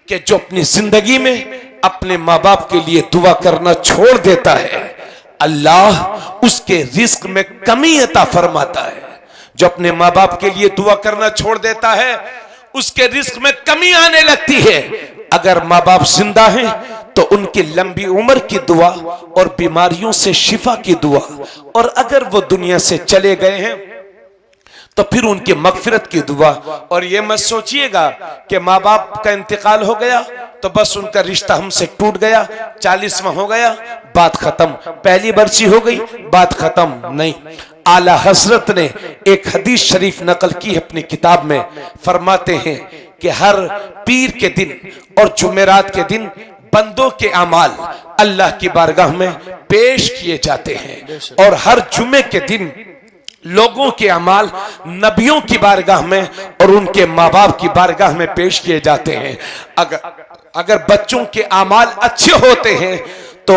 कि जो अपनी जिंदगी में अपने माँ बाप के लिए दुआ करना छोड़ देता है, अल्लाह उसके रिस्क में कमी अता फरमाता है। जो अपने माँ बाप के लिए दुआ करना छोड़ देता है, उसके रिस्क में कमी आने लगती है। अगर माँ बाप जिंदा हैं तो उनकी लंबी उम्र की दुआ और बीमारियों से शिफा की दुआ, और अगर वो दुनिया से चले गए हैं तो फिर उनकी मगफिरत की दुआ। और ये मत सोचिएगा कि माँ बाप का इंतकाल हो गया तो बस उनका रिश्ता हमसे टूट गया, 40वां हो गया, बात खत्म, पहली बरसी हो गई, बात खत्म। नहीं, आला हजरत ने एक हदीस शरीफ नकल की है अपनी किताब में। फरमाते हैं कि हर पीर के दिन और जुमेरात के दिन बंदों के अमाल अल्लाह की बारगाह में पेश किए जाते हैं, और हर जुमे के दिन लोगों के अमाल नबियों की बारगाह में और उनके माँ बाप की बारगाह में पेश किए जाते हैं। अगर बच्चों के अमाल अच्छे होते हैं तो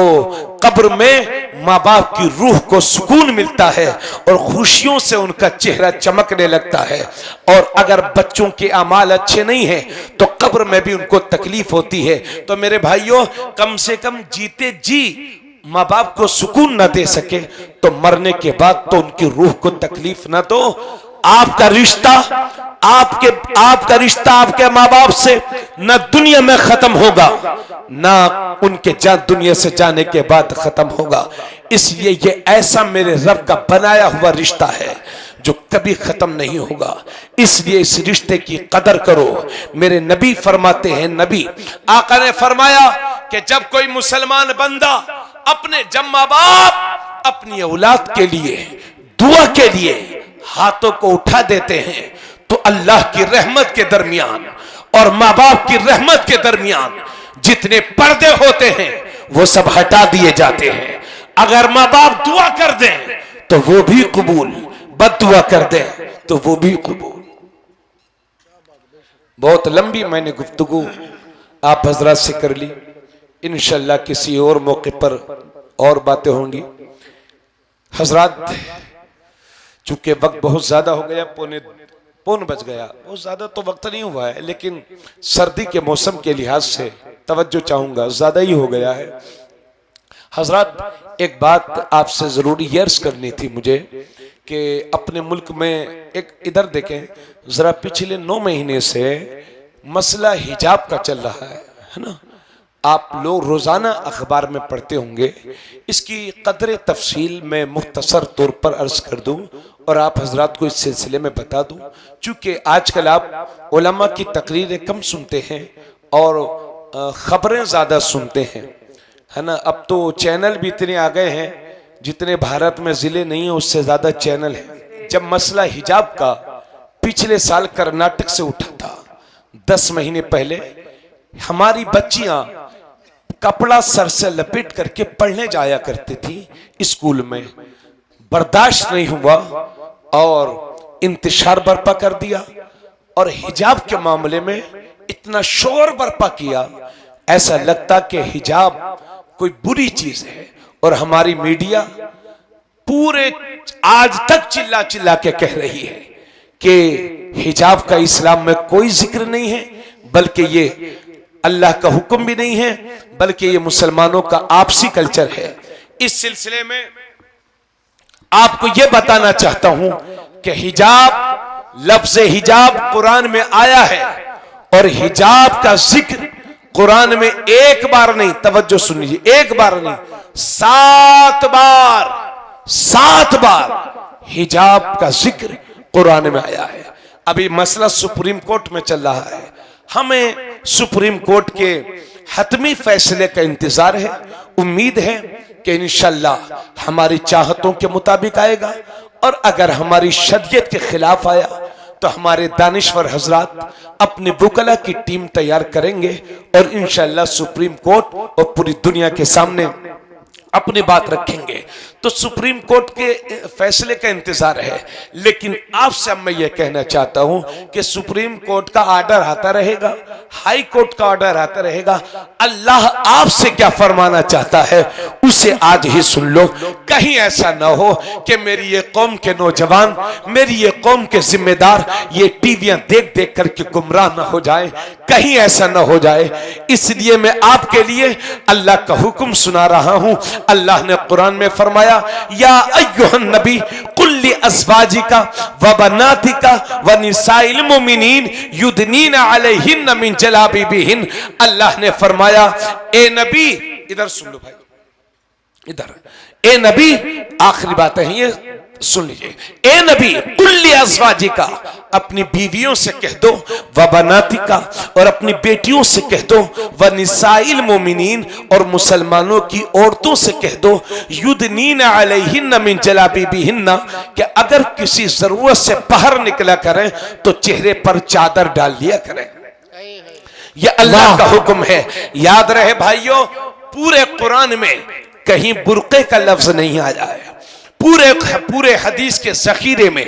कब्र में माँ बाप की रूह को सुकून मिलता है और खुशियों से उनका चेहरा चमकने लगता है। और अगर बच्चों के अमाल अच्छे नहीं हैं तो कब्र में भी उनको तकलीफ होती है। तो मेरे भाइयों, कम से कम जीते जी माँ बाप को सुकून न दे सके तो मरने के बाद तो उनकी रूह को तकलीफ न दो। आपका रिश्ता आपके माँ बाप से न दुनिया में खत्म होगा, ना उनके दुनिया से जाने के बाद खत्म होगा। इसलिए ये ऐसा मेरे रब का बनाया हुआ रिश्ता है जो कभी खत्म नहीं होगा। इसलिए इस रिश्ते की कदर करो। मेरे नबी फरमाते हैं, नबी आका ने फरमाया कि जब कोई मुसलमान बंदा जब माँ बाप अपनी औलाद के लिए दुआ के लिए हाथों को उठा देते हैं तो अल्लाह की रहमत के दरमियान और माँ बाप की रहमत के दरमियान जितने पर्दे होते हैं वो सब हटा दिए जाते हैं। अगर माँ बाप दुआ कर दें तो वो भी कबूल, बद्दुआ कर दें तो वो भी कबूल। बहुत लंबी मैंने गुफ्तगू आप हजरात से कर ली। इंशाअल्लाह किसी और मौके पर और बातें होंगी। हजरात, चूंकि वक्त बहुत ज्यादा हो गया, पौन बज गया, बहुत ज्यादा तो वक्त नहीं हुआ है, लेकिन सर्दी के मौसम के लिहाज से तवज्जो चाहूंगा, ज्यादा ही हो गया है। हजरात, एक बात आपसे जरूरी अर्ज करनी थी मुझे कि अपने मुल्क में एक इधर देखें जरा, पिछले 9 महीने से मसला हिजाब का चल रहा है ना। आप लोग रोजाना अखबार में पढ़ते होंगे। इसकी कदर तफसील में मुख्तसर तौर पर अर्ज कर दूं और आप हजरात को इस सिलसिले में बता दूं। चूंकि आजकल आप उलमा की तकरीरें कम सुनते हैं और खबरें ज्यादा सुनते हैं, है ना। अब तो चैनल भी इतने आ गए हैं, जितने भारत में जिले नहीं है उससे ज्यादा चैनल है। जब मसला हिजाब का पिछले साल कर्नाटक से उठा था, 10 महीने पहले, हमारी बच्चियां कपड़ा सर से लपेट करके पढ़ने जाया करती थी स्कूल में। बर्दाश्त नहीं हुआ और इंतशार बर्पा कर दिया और हिजाब के मामले में इतना शोर बर्पा किया, ऐसा लगता कि हिजाब कोई बुरी चीज है। और हमारी मीडिया पूरे आज तक चिल्ला चिल्ला के कह रही है कि हिजाब का इस्लाम में कोई जिक्र नहीं है, बल्कि ये अल्लाह का हुक्म भी नहीं है, बल्कि ये मुसलमानों का आपसी कल्चर है। इस सिलसिले में आपको यह बताना चाहता हूं कि हिजाब, लफ्ज़ हिजाब कुरान में आया है और हिजाब का जिक्र कुरान में एक बार नहीं, तवज्जो सुन लीजिए, एक बार नहीं, 7 बार हिजाब का जिक्र कुरान में आया है। अभी मसला सुप्रीम कोर्ट में चल रहा है। हमें सुप्रीम कोर्ट के हतमी फैसले का इंतजार है। उम्मीद है कि इंशाअल्लाह हमारी चाहतों के मुताबिक आएगा, और अगर हमारी शरीयत के खिलाफ आया तो हमारे दानिश्वर हजरात अपने वकला की टीम तैयार करेंगे और इंशाअल्लाह सुप्रीम कोर्ट और पूरी दुनिया के सामने अपनी बात रखेंगे। तो सुप्रीम कोर्ट के फैसले का इंतजार है। लेकिन आपसे मैं ये कहना चाहता हूं कि सुप्रीम कोर्ट का ऑर्डर आता रहेगा, हाई कोर्ट का ऑर्डर आता रहेगा। अल्लाह आपसे क्या फरमाना चाहता है उसे आज ही सुन लो। कहीं ऐसा ना हो कि मेरी ये कौम के नौजवान, मेरी ये कौम के जिम्मेदार ये टीवियां देख देख करके गुमराह ना हो जाए, कहीं ऐसा ना हो जाए। इसलिए मैं आपके लिए अल्लाह का हुक्म सुना रहा हूं। अल्लाह ने कुरान में फरमाया, या अय्युहन नबी कुल्ली अज़वाजिका व बनातिका व निसाइल मोमिनीन युदनीना अलैहिन मिन जलाबिबिहिन। अल्लाह ने फरमाया, ए नबी, इधर सुन लो भाई, इधर, ए नबी, आखिरी बात है ये सुन लीजिए। ए नबी कुल्ली अज़वाजिका, अपनी बीवियों से कह दो, व बनातिका, और अपनी बेटियों से कह दो, व निसाइल मोमिनीन, और मुसलमानों की औरतों से कह दो, युदनीना अलैहिन्ना मिन जलाबिबिहिन्ना, कि अगर किसी जरूरत से बाहर निकला करें तो चेहरे पर चादर डाल लिया करें। यह अल्लाह का हुक्म है। याद रहे भाइयों, पूरे कुरान में कहीं बुर्के का लफ्ज नहीं आया है, पूरे हदीस के ज़ख़ीरे में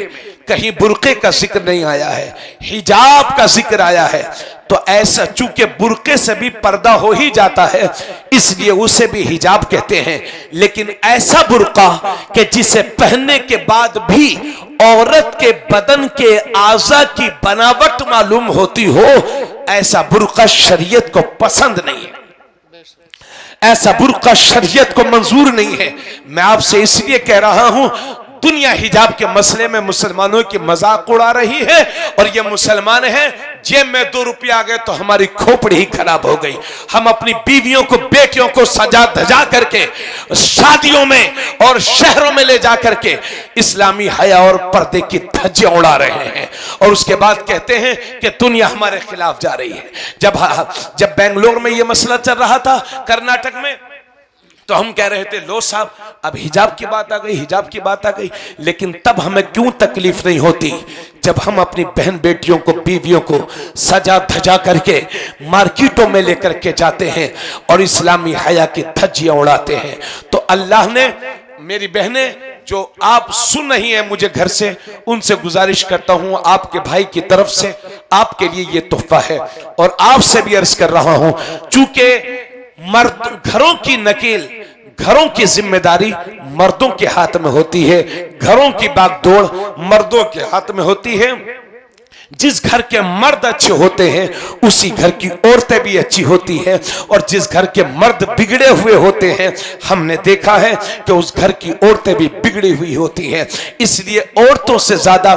कहीं बुर्के का जिक्र नहीं आया है, हिजाब का जिक्र आया है। तो ऐसा चूंकि बुर्के से भी पर्दा हो ही जाता है, इसलिए उसे भी हिजाब कहते हैं। लेकिन ऐसा बुर्का कि जिसे पहनने के बाद भी औरत के बदन के आज़ा की बनावट मालूम होती हो, ऐसा बुर्का शरीयत को पसंद नहीं है, ऐसा बुर्का शरीयत को मंजूर नहीं है। मैं आपसे इसलिए कह रहा हूं, दुनिया हिजाब के मसले में मुसलमानों की मजाक उड़ा रही है, और ये मुसलमान हैं, जेब में 2 रुपया आ गए तो हमारी खोपड़ी ही खराब हो गई। हम अपनी बीवियों को, बेटियों को सजा धजा करके शादियों में और शहरों में ले जा करके इस्लामी हया और पर्दे की धज्जियां उड़ा रहे हैं, और उसके बाद कहते हैं कि दुनिया हमारे खिलाफ जा रही है। जब बेंगलोर में यह मसला चल रहा था, कर्नाटक में, तो हम कह रहे थे, लो साहब अब हिजाब की बात आ गई, हिजाब की बात आ गई। लेकिन तब हमें क्यों तकलीफ नहीं होती जब हम अपनी बहन बेटियों को, बीवियों को सजा धजा करके मार्केटों में लेकर के जाते हैं और इस्लामी हया की धज्जियां उड़ाते हैं। तो अल्लाह ने, मेरी बहनें जो आप सुन रही हैं मुझे घर से, उनसे गुजारिश करता हूं, आपके भाई की तरफ से आपके लिए ये तोहफा है। और आपसे भी अर्ज कर रहा हूं, चूंकि मर्द, घरों की नकेल, घरों की जिम्मेदारी मर्दों के हाथ में होती है, घरों की बागडोर मर्दों के हाथ में होती है। जिस घर के मर्द अच्छे होते हैं उसी घर की औरतें भी अच्छी होती हैं, और जिस घर के मर्द बिगड़े हुए होते हैं, हमने देखा है कि उस घर की औरतें भी बिगड़ी हुई होती हैं। इसलिए औरतों से ज्यादा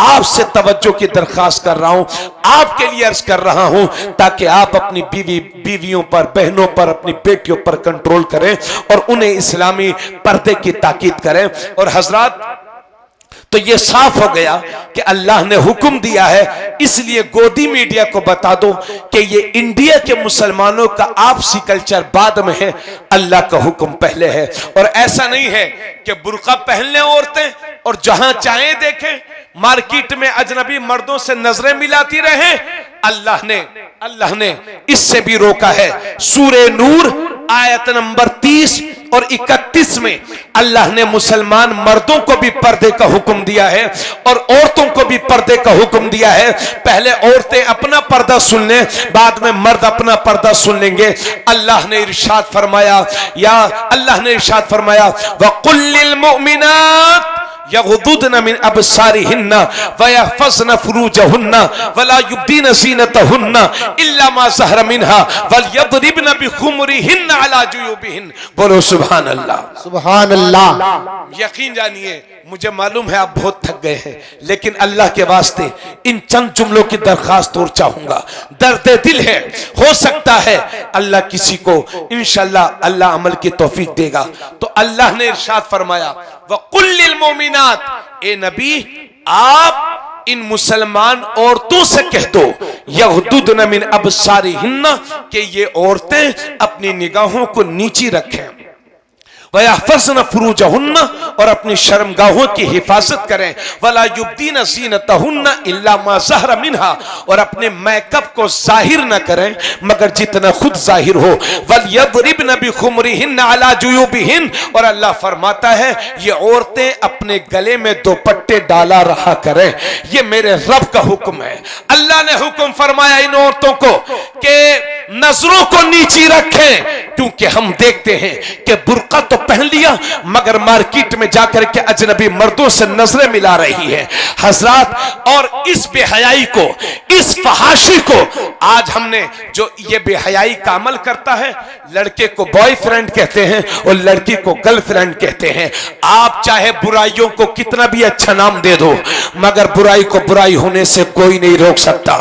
आपसे तवज्जो की दरख्वास्त कर रहा हूं, आपके लिए अर्ज कर रहा हूं, ताकि आप अपनी बीवियों पर, बहनों पर, अपनी बेटियों पर कंट्रोल करें और उन्हें इस्लामी पर्दे की ताकीद करें। और हजरात, तो ये साफ हो गया कि अल्लाह ने हुक्म दिया है, इसलिए गोदी मीडिया को बता दो कि ये इंडिया के मुसलमानों का आपसी कल्चर बाद में है, अल्लाह का हुक्म पहले है। और ऐसा नहीं है कि बुर्का पहन लें औरतें और जहां चाहे देखें, मार्केट में अजनबी मर्दों से नजरें मिलाती रहें। अल्लाह ने इससे भी रोका है। सूरे नूर आयत नंबर 30 और 31 में अल्लाह ने मुसलमान मर्दों को भी पर्दे का हुक्म दिया है और औरतों को भी पर्दे का हुक्म दिया है। पहले औरतें अपना पर्दा सुन लें, बाद में मर्द अपना पर्दा सुन लेंगे। अल्लाह ने इरशाद फरमाया, वकुल्लिल मुमिनात यग़ुद्दुन मिन अबसारिहिन्ना व यहफ़ज़्न फ़ुरूजहुन्ना वला युब्दीन ज़ीनतहुन्ना इल्ला मा ज़हरा मिन्हा वलयज़रिबन बिख़ुमुरिहिन्ना अला जुयूबिहिन। बोलो सुभान अल्लाह, सुभान अल्लाह। यकीन जानिए, मुझे मालूम है आप बहुत थक गए हैं, लेकिन अल्लाह के वास्ते इन चंद जुमलों की दरखास्त और चाहूंगा। दर्द दिल है, हो सकता है अल्लाह किसी को इंशाअल्लाह अल्लाह अमल की तौफीक देगा। तो अल्लाह ने इरशाद फरमाया, वकुल्लिल मोमिनात, ए नबी आप इन मुसलमान औरतों से कह दो, यग़ुद्दुन मिन अबसारिहिन्ना, कि ये औरतें अपनी निगाहों को नीची रखें, वयहफ़ज़्न फ़ुरूजहुन्ना, और अपनी शर्मगाहों की हिफाजत करें। वला युब्दीन ज़ीनतहुन्ना इल्ला मा ज़हरा मिन्हा, और अपने मेकअप को जाहिर न करें मगर जितना खुद जाहिर हो। वलयज़रिबन बिखुमरिहिन्ना अला जुयूबिहिन, और अल्लाह फरमाता है ये औरतें अपने गले में दुपट्टे डाला रहा करें। ये मेरे रब का हुक्म है। अल्लाह ने हुक्म फरमाया इन औरतों को कि नजरों को नीची रखें, क्योंकि हम देखते हैं कि बुर्का तो पहन लिया मगर मार्केट में जाकर के अजनबी मर्दों से नजरें मिला रही है हजरात। और इस बेहयाई को, इस फहाशी को आज हमने, जो ये बेहयाई का अमल करता है, लड़के को बॉयफ्रेंड कहते हैं और लड़की को गर्लफ्रेंड कहते हैं। आप चाहे बुराइयों को कितना भी अच्छा नाम दे दो मगर बुराई को बुराई होने से कोई नहीं रोक सकता।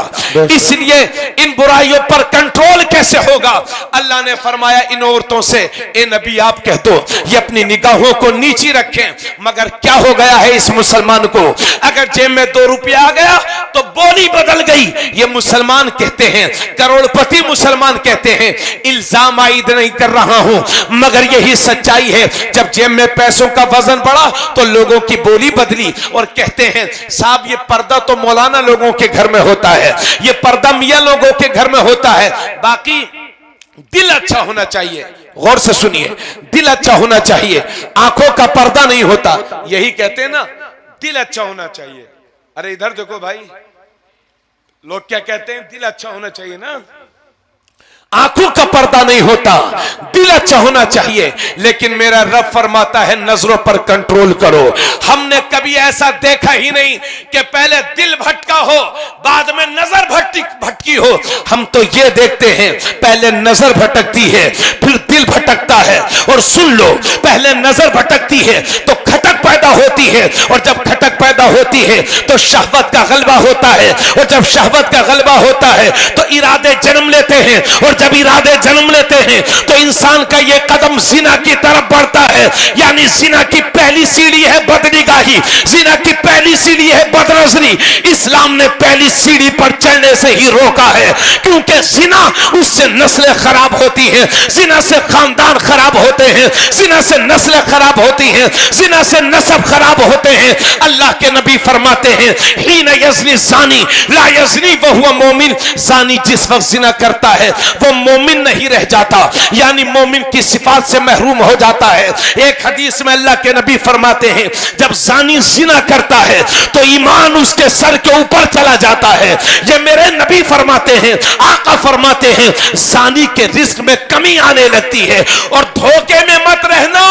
इसलिए इन बुराइयों पर कंट्रोल कैसे होगा? अल्लाह ने फरमाया इन औरतों से, ए नबी आप कह दो ये अपनी निगाहों को नीची रखें। मगर क्या हो गया है इस मुसलमान को? अगर जेब में 2 रुपया आ गया तो बोली बदल गई। ये मुसलमान कहते हैं, करोड़पति मुसलमान कहते हैं, इल्जाम आयद नहीं कर रहा हूं मगर यही सच्चाई है। जब जेब में पैसों का वजन बढ़ा तो लोगों की बोली बदली और कहते हैं साहब ये पर्दा तो मौलाना लोगों के घर में होता है, ये पर्दा मियां लोगों के घर में होता है, बाकी दिल अच्छा होना चाहिए। गौर से सुनिए, दिल अच्छा होना चाहिए, आंखों का पर्दा नहीं होता। यही कहते हैं ना, दिल अच्छा होना चाहिए। अरे इधर देखो भाई, लोग क्या कहते हैं? दिल अच्छा होना चाहिए ना, आंखों का पर्दा नहीं होता, दिल अच्छा होना चाहिए। लेकिन मेरा रब फरमाता है नजरों पर कंट्रोल करो। हमने कभी ऐसा देखा ही नहीं कि पहले दिल भटका हो बाद में नजर भटकी हो। हम तो ये देखते हैं पहले नजर भटकती है फिर दिल भटकता है। और सुन लो, पहले नजर भटकती है तो खटक पैदा होती है, और जब खटक पैदा होती है तो शहवत का गलबा होता है, और जब शहवत का गलबा होता है तो इरादे जन्म लेते हैं, और जब इरादे जन्म लेते हैं तो इंसान का ये कदम जिना की तरफ बढ़ता है। यानी जिना की पहली सीढ़ी है बदनिगाही, जिना की पहली सीढ़ी है बदनजरी। इस्लाम ने पहली सीढ़ी पर चढ़ने से ही रोका है, क्योंकि जिना उससे नस्लें खराब होती हैं, जिना से खानदान खराब होते हैं, जिना से नस्लें खराब होती हैं, जिना से नसब खराब होते हैं। अल्लाह के नबी फरमाते हैं हीना यज़नी ज़ानी ला यज़नी वहुवा मोमिन, ज़ानी जिस वक्त जिना करता है वो मोमिन नहीं रह जाता, यानी मोमिन की सिफात से महरूम हो जाता है। एक हदीस में अल्लाह के नबी फरमाते हैं जब ज़ानी जिना करता है तो ईमान उसके सर के ऊपर चला जाता है। ये मेरे नबी फरमाते हैं, आका फरमाते हैं ज़ानी के रिस्क में कमी आने लगती है। और धोखे में मत रहना,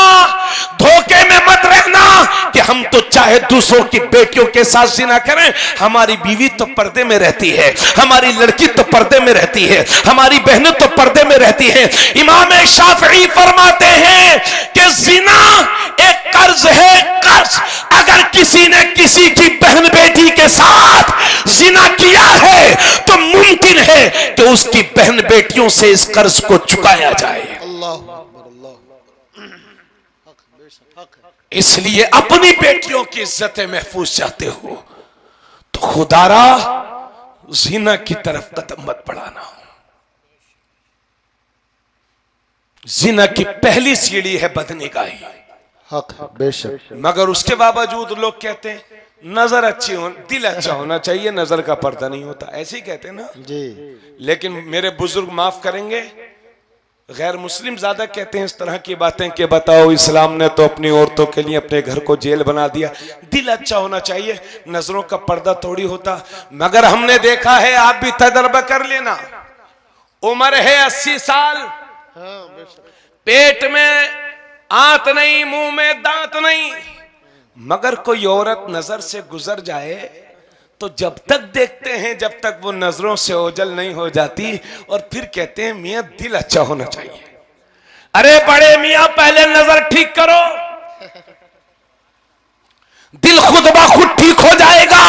धोखे में मत रहना कि हम तो चाहे दूसरों की बेटियों के साथ जिना करें, हमारी बीवी तो पर्दे में रहती है, हमारी लड़की तो पर्दे में रहती है, हमारी बहनें तो पर्दे में रहती हैं। इमाम शाफई फरमाते हैं कि जिना एक कर्ज है, कर्ज। अगर किसी ने किसी की बहन बेटी के साथ जिना किया है तो मुमकिन है कि उसकी बहन बेटियों से इस कर्ज को चुकाया जाए। इसलिए अपनी बेटियों की इज्जतें महफूज चाहते हो तो खुदारा जिना की तरफ कदम मत बढ़ाना। जिना की पहली सीढ़ी है बदनिगाही, हक बेशक, मगर उसके बावजूद लोग कहते हैं नजर अच्छी हो, दिल अच्छा होना चाहिए, नजर का पर्दा नहीं होता, ऐसे ही कहते हैं ना जी। लेकिन मेरे बुजुर्ग माफ करेंगे, गैर मुस्लिम ज्यादा कहते हैं इस तरह की बातें कि बताओ इस्लाम ने तो अपनी औरतों के लिए अपने घर को जेल बना दिया। दिल अच्छा होना चाहिए, नजरों का पर्दा थोड़ी होता। मगर हमने देखा है, आप भी तजर्बा कर लेना, उम्र है 80 साल, पेट में आंत नहीं, मुंह में दांत नहीं, मगर कोई औरत नजर से गुजर जाए तो जब तक देखते हैं जब तक वो नजरों से ओझल नहीं हो जाती, और फिर कहते हैं मियां दिल अच्छा होना चाहिए। अरे बड़े मियां पहले नजर ठीक करो, दिल खुद ब खुद ठीक हो जाएगा।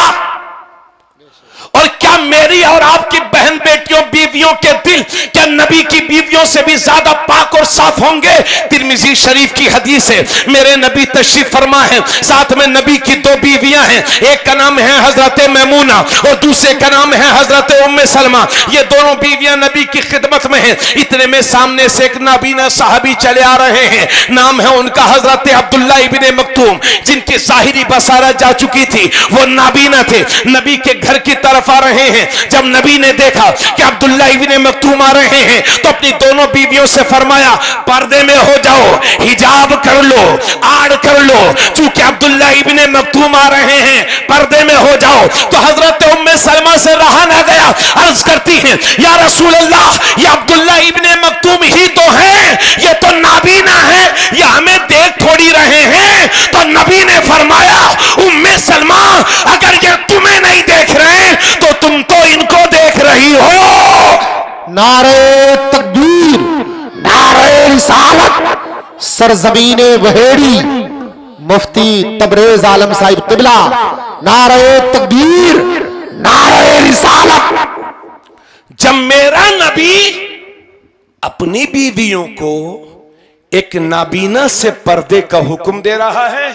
और क्या मेरी और आपकी बहन बेटियों बीवियों के दिल क्या नबी की बीवियों से भी ज्यादा पाक और साफ होंगे। तिरमिजी शरीफ की हदीस है, मेरे नबी तशरीफ फरमा है, साथ में नबी की दो बीवियां हैं, एक का नाम है हजरत मैमूना और दूसरे का नाम है हजरत उम्मे सलमा। ये दोनों बीवियां नबी की खिदमत में हैं। इतने में सामने से एक नाबीना साहबी चले आ रहे हैं, नाम है उनका हजरत अब्दुल्ला इब्ने मक्तूम, जिनकी ज़ाहिरी बसारत जा चुकी थी, वो नाबीना थे। नबी के घर की तरफ आ रहे हैं। जब नबी ने देखा कि अब्दुल्ला इब्ने मक्तूम आ रहे हैं तो अपनी दोनों बीवियों से फरमाया, पर्दे में हो जाओ, हिजाब कर लो, आड़ कर लो, चूंकि अब्दुल्ला इब्ने मक्तूम आ रहे हैं, पर्दे में हो जाओ। तो हजरत उम्मे सलमा से रहा ना गया, अर्ज करती हैं, या रसूल अल्लाह, ये अब्दुल्ला इब्ने मक्तूम ही तो हैं, ये तो नाबीना है, ये हमें देख थोड़ी रहे हैं। तो नबी ने फरमाया, उम्मे सलमा, अगर ये तुम्हें नहीं देख रहे तो तुम तो इनको देख रही हो। नारे तकबीर, नारे रिसालत, सरजमीने वहेड़ी, मुफ्ती तबरेज आलम साहिब किबला, नारे तकबीर, नारे रिसालत। जब मेरा नबी अपनी बीवियों को एक नाबीना से पर्दे का हुक्म दे रहा है,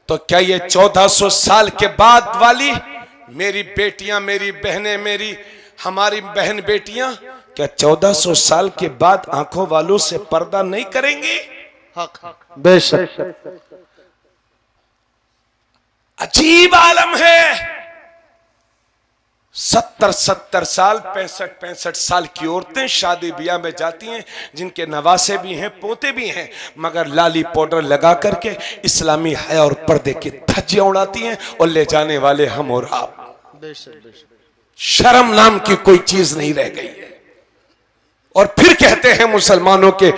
तो क्या ये 1400 साल के बाद वाली मेरी बेटियां, मेरी बहनें, हमारी बहन बेटियां क्या 1400 साल के बाद आंखों वालों से पर्दा नहीं करेंगी? बेशक। अजीब आलम है। 70 साल, 65 साल की औरतें शादी ब्याह में जाती हैं, जिनके नवासे भी हैं, पोते भी हैं, मगर लाली पाउडर लगा करके इस्लामी हया और पर्दे की धज्जियां उड़ाती हैं और ले जाने वाले हम और आप। शर्म नाम की कोई चीज नहीं रह गई है। और फिर कहते हैं मुसलमानों के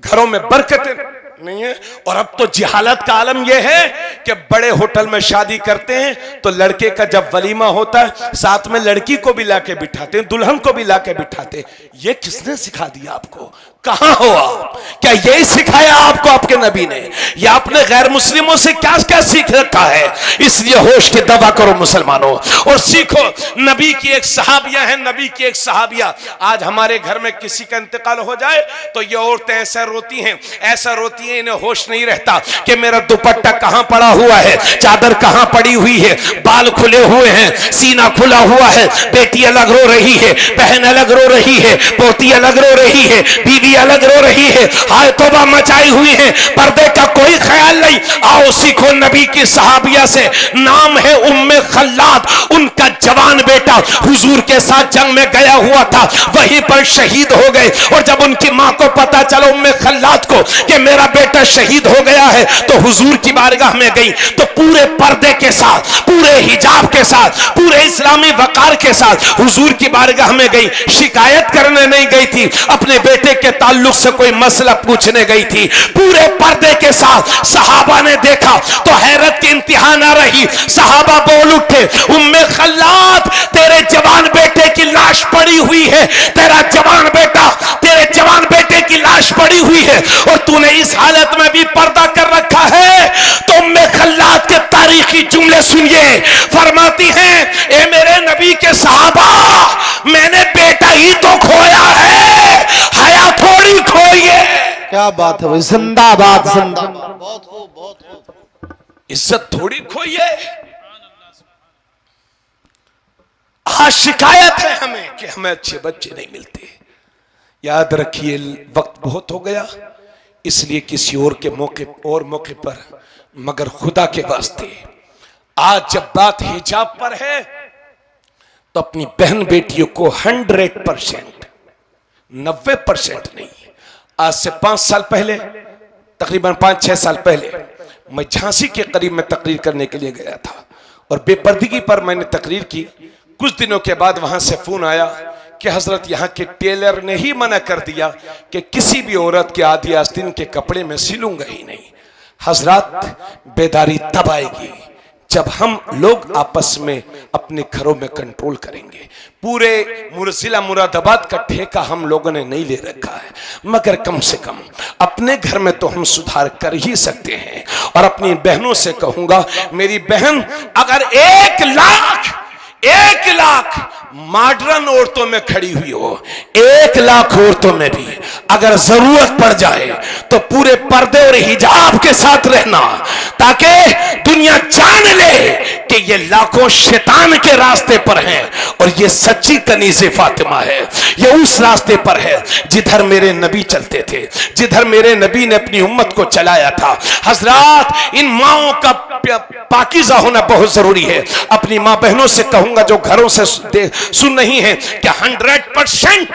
घरों में बरकत नहीं है। और अब तो जिहालत का आलम यह है कि बड़े होटल में शादी करते हैं तो लड़के का जब वलीमा होता है साथ में लड़की को भी लाके बिठाते हैं, दुल्हन को भी लाके बिठाते हैं। ये किसने सिखा दिया आपको? कहां हो आप? क्या यही सिखाया आपको आपके नबी ने? या आपने गैर मुस्लिमों से क्या क्या सीख रखा है? इसलिए होश की दवा करो मुसलमानों और सीखो। नबी की एक सहाबिया है, नबी की एक सहाबिया। आज हमारे घर में किसी का इंतकाल हो जाए तो ये औरतें ऐसा रोती हैं, ऐसा रोती हैं, इन्हें होश नहीं रहता कि मेरा दुपट्टा कहां पड़ा हुआ है, चादर कहां पड़ी हुई है, बाल खुले हुए हैं, सीना खुला हुआ है, बेटी अलग रो रही है, बहन अलग रो रही है, पोती अलग रो रही है, बीवी अलग रो रही है, हाय तौबा मचाई हुई है, पर्दे का कोई ख्याल नहीं। आओ सीखो नबी की सहाबिया से, नाम है उम्मे खल्लाद। उनका जवान बेटा हुजूर के साथ जंग में गया हुआ था, वहीं पर शहीद हो गए। और जब उनकी मां को पता चला उम्मे खल्लाद को कि मेरा बेटा शहीद हो गया है, तो हुजूर की बारगाह में गई तो पूरे पर्दे के साथ, पूरे हिजाब के साथ, पूरे इस्लामी वकार के साथ हुजूर की बारगाह में गई। शिकायत करने नहीं गई थी, अपने बेटे के ताल्लुक से कोई मसला पूछने गई थी। पूरे पर्दे के साथ सहाबा ने देखा तो हैरत की इंतहा ना रही। सहाबा बोल उठे, उम्मे खल्लाद, तेरे जवान बेटे की लाश पड़ी हुई है, तेरा जवान बेटा, तेरे जवान बेटे की लाश पड़ी हुई है और तूने इस हालत में भी पर्दा कर रखा है। तो उम्मे खल्लाद के तारीखी जुमले सुनिए, फरमाती हैं, ए मेरे नबी के सहाबा, मैंने बेटा ही तो खोया है, हया थोड़ी खोई है। क्या बात है भाई, जिंदाबाद जिंदाबाद। बहुत खूब, बहुत खूब। इज्जत थोड़ी खोई है। आज शिकायत है हमें कि हमें अच्छे बच्चे नहीं मिलते। याद रखिए वक्त बहुत हो गया, इसलिए किसी और के मौके पर, मगर खुदा के वास्ते आज जब बात हिजाब पर है तो अपनी बहन बेटियों को 100%, 90% नहीं, आज से 5 साल पहले, तकरीबन 5-6 साल पहले मैं झांसी के करीब में तकरीर करने के लिए गया था और बेपर्दगी पर मैंने तकरीर की। कुछ दिनों के बाद वहां से फोन आया कि हजरत यहाँ के टेलर ने ही मना कर दिया कि किसी भी औरत के आदि आस्तीन के कपड़े में सिलूंगा ही नहीं। हजरत, बेदारी तब आएगी जब हम लोग आपस में अपने घरों में कंट्रोल करेंगे। पूरे जिला मुरादाबाद का ठेका हम लोगों ने नहीं ले रखा है, मगर कम से कम अपने घर में तो हम सुधार कर ही सकते हैं। और अपनी बहनों से कहूंगा, मेरी बहन अगर 1 लाख मॉडर्न औरतों में खड़ी हुई हो, 1 लाख औरतों में भी अगर जरूरत पड़ जाए तो पूरे पर्दे और हिजाब के साथ रहना, ताकि दुनिया जान ले कि ये लाखों शैतान के रास्ते पर हैं और ये सच्ची कनीज़े फातिमा है। ये उस रास्ते पर है जिधर मेरे नबी चलते थे, जिधर मेरे नबी ने अपनी उम्मत को चलाया था। हजरात, इन माओं का पाकीज़ा होना बहुत जरूरी है। अपनी माँ बहनों से कहूंगा जो घरों से सुन रही हैं कि 100%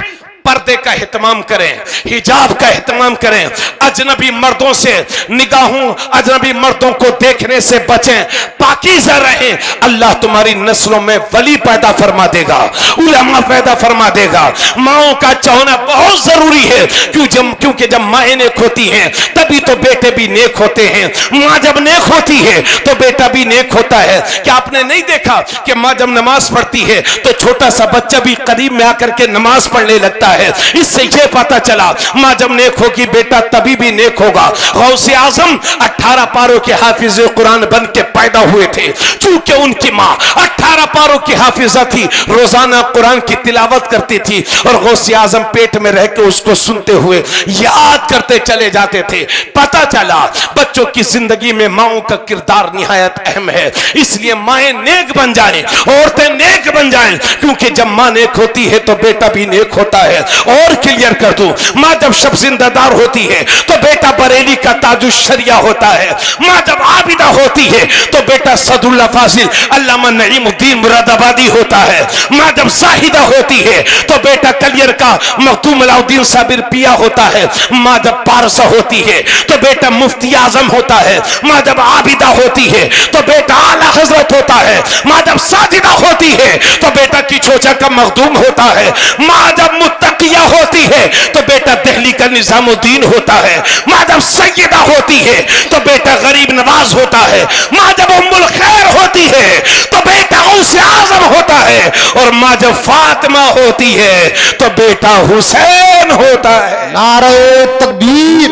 पर्दे का एहतमाम करें, हिजाब का एहतमाम करें, अजनबी मर्दों से निगाहों, अजनबी मर्दों को देखने से बचें, पाकीज़ा रहें। अल्लाह तुम्हारी नस्लों में वली पैदा फरमा देगा, उलमा पैदा फरमा देगा। माओं का चाहना बहुत जरूरी है, क्योंकि जब माएँ नेक होती हैं तभी तो बेटे भी नेक होते हैं। माँ जब नेक होती है तो बेटा भी नेक होता है। क्या आपने नहीं देखा कि माँ जब नमाज पढ़ती है तो छोटा सा बच्चा भी करीब में आकर के नमाज पढ़ने लगता है। इससे यह पता चला मां जब नेक होगी बेटा तभी भी नेक होगा। गौसे आजम 18 पारों के हाफिज कुरान बन के पैदा हुए थे, चूंकि उनकी मां 18 पारों की हाफिजा थी, रोजाना कुरान की तिलावत करती थी और गौसे आजम पेट में रह के उसको सुनते हुए याद करते चले जाते थे। पता चला बच्चों की जिंदगी में माओं का किरदार निहायत अहम है, इसलिए माएं नेक बन जाएं, औरतें नेक बन जाएं, क्योंकि जब मां नेक होती है तो बेटा भी नेक होता है। और क्लियर कर दूं, मां जब शब जिंदादार होती है तो बेटा बरेली का ताजुश शरिया होता है। मां जब आबिदा होती है तो बेटा सदुल्ला फाजिल अल्लामा नईमुद्दीन मुरादाबादी होता है। मां जब साहिदा होती है तो बेटा कलियर का मखदूम अलाउद्दीन साबिर पिया होता है। मां जब पारसा होती है तो बेटा मुफ्ती आजम होता है। मां जब आबिदा होती है तो बेटा आला हजरत होता है। मां जब साजिदा होती है तो बेटा किचोचा का मखदूम होता है। मां जब मुत्तकिया होती है तो बेटा दिल्ली का निजामुद्दीन होता है। मां जब सैयदा होती है तो बेटा गरीब नवाज होता है। मां जब उम्मुल खैर होती है तो बेटा गौसे आजम होता है। और मां जब फातिमा होती है तो बेटा हुसैन होता है। नारे तकबीर,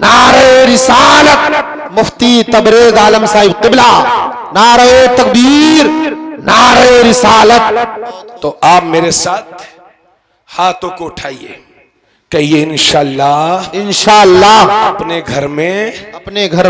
नारे रिसालत, मुफ्ती तबरेज आलम साहिब क़िबला, नारे तकबीर, नारे रिसालत। तो आप मेरे साथ हाथों को उठाइए, कहिए इंशाअल्लाह, इंशाअल्लाह अपने घर में अपने घर